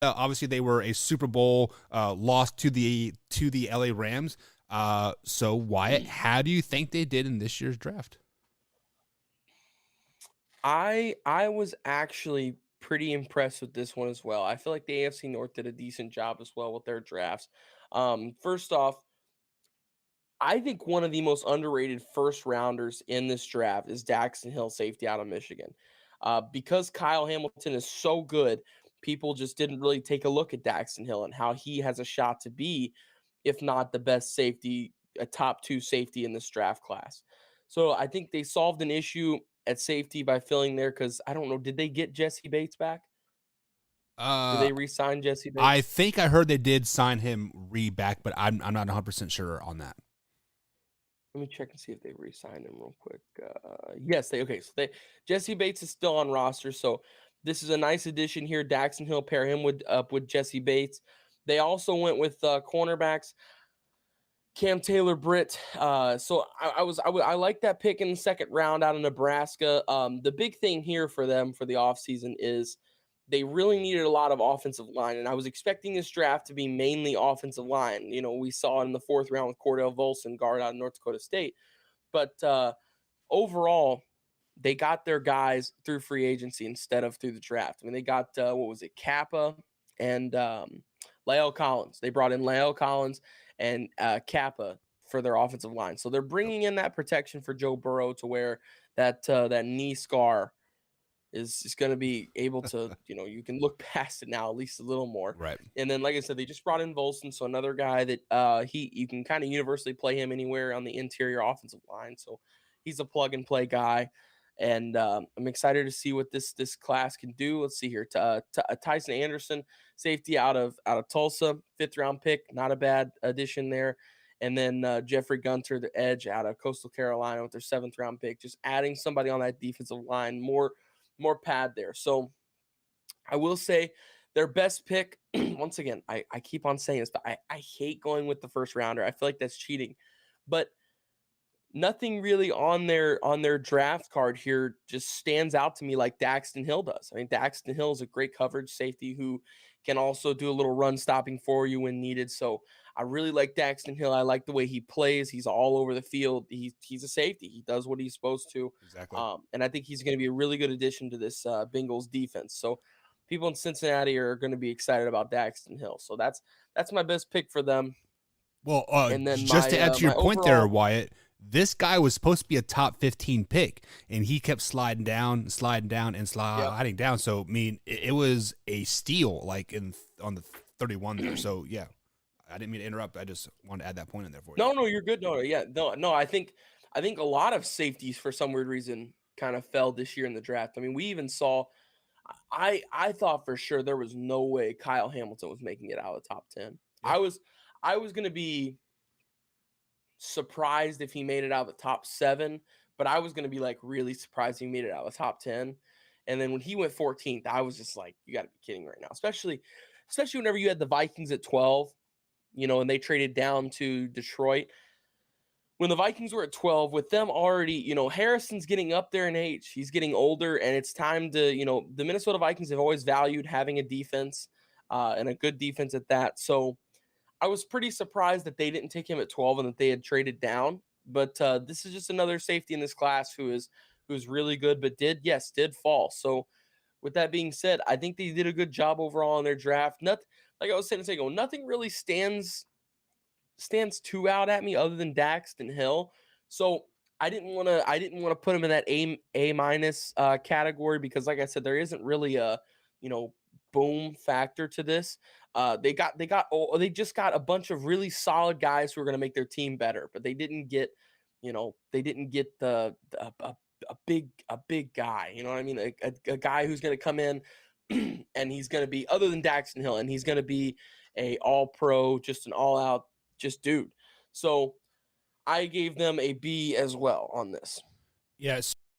Obviously, they were a Super Bowl loss to the LA Rams. So Wyatt, how do you think they did in this year's draft? I was actually pretty impressed with this one as well. I feel like the AFC North did a decent job as well with their drafts. First off, I think one of the most underrated first rounders in this draft is Daxton Hill, safety out of Michigan. Because Kyle Hamilton is so good, people just didn't really take a look at Daxton Hill and how he has a shot to be, if not the best safety, a top two safety in this draft class. So I think they solved an issue at safety by filling there because I don't know, did they get Jesse Bates back? Did Uh, they re-sign Jesse I Bates? think I heard they did sign him back, but I'm not 100% sure on that. Let me check and see if they re-signed him real quick. Yes, they okay. So they Jesse Bates is still on roster, so this is a nice addition here. Daxton Hill pair him with Jesse Bates. They also went with cornerbacks Cam Taylor Britt. So I like that pick in the second round out of Nebraska. The big thing here for them for the offseason is they really needed a lot of offensive line. And I was expecting this draft to be mainly offensive line. You know, we saw in the fourth round with Cordell Volson, guard out of North Dakota State. But overall, they got their guys through free agency instead of through the draft. I mean, they got what was it, Kappa and Lael Collins. They brought in Lael Collins and Kappa for their offensive line. So they're bringing in that protection for Joe Burrow to where that knee scar is going to be able to, you can look past it now at least a little more. Right. And then, like I said, they just brought in Volson, so another guy that you can kind of universally play him anywhere on the interior offensive line. So he's a plug and play guy, and I'm excited to see what this class can do. Let's see here, Tyson Anderson, safety out of Tulsa, 5th-round pick, not a bad addition there. And then Jeffrey Gunter, the edge out of Coastal Carolina with their 7th-round pick, just adding somebody on that defensive line, more pad there. So I will say their best pick, once again, I keep on saying this, but I hate going with the first rounder. I feel like that's cheating. But nothing really on their draft card here just stands out to me like Daxton Hill does. I mean, Daxton Hill is a great coverage safety who can also do a little run stopping for you when needed. So I really like Daxton Hill. I like the way he plays. He's all over the field. He's a safety. He does what he's supposed to. Exactly. And I think he's going to be a really good addition to this Bengals defense. So people in Cincinnati are going to be excited about Daxton Hill. So that's my best pick for them. Well, And then just to add to your my point there, overall. Wyatt, this guy was supposed to be a top 15 pick, and he kept sliding down, and Yep. sliding down. So, I mean, it was a steal, like on the 31 there. So, yeah, I didn't mean to interrupt. I just wanted to add that point in there for you. No, no, you're good. No, yeah, no. I think a lot of safeties for some weird reason kind of fell this year in the draft. I mean, we even saw. I thought for sure there was no way Kyle Hamilton was making it out of the top 10. Yeah. I was gonna be surprised if he made it out of the top 7, but I was gonna be like really surprised if he made it out of the top 10. And then when he went 14th, I was just like, you got to be kidding right now, especially whenever you had the Vikings at 12, and they traded down to Detroit when the Vikings were at 12, with them already, Harrison's getting up there in age. He's getting older, and it's time to, the Minnesota Vikings have always valued having a defense and a good defense at that. So I was pretty surprised that they didn't take him at 12 and that they had traded down. But this is just another safety in this class who's really good, but did fall. So with that being said, I think they did a good job overall in their draft. Not like I was saying a second ago, nothing really stands too out at me other than Daxton Hill. So I didn't want to put him in that A minus category because like I said, there isn't really a you know boom factor to this. They just got a bunch of really solid guys who are going to make their team better, but they didn't get a big guy. You know what I mean? A guy who's going to come in and he's going to be other than Daxton Hill, and he's going to be a all pro, just an all out just dude. So I gave them a B as well on this. Yes.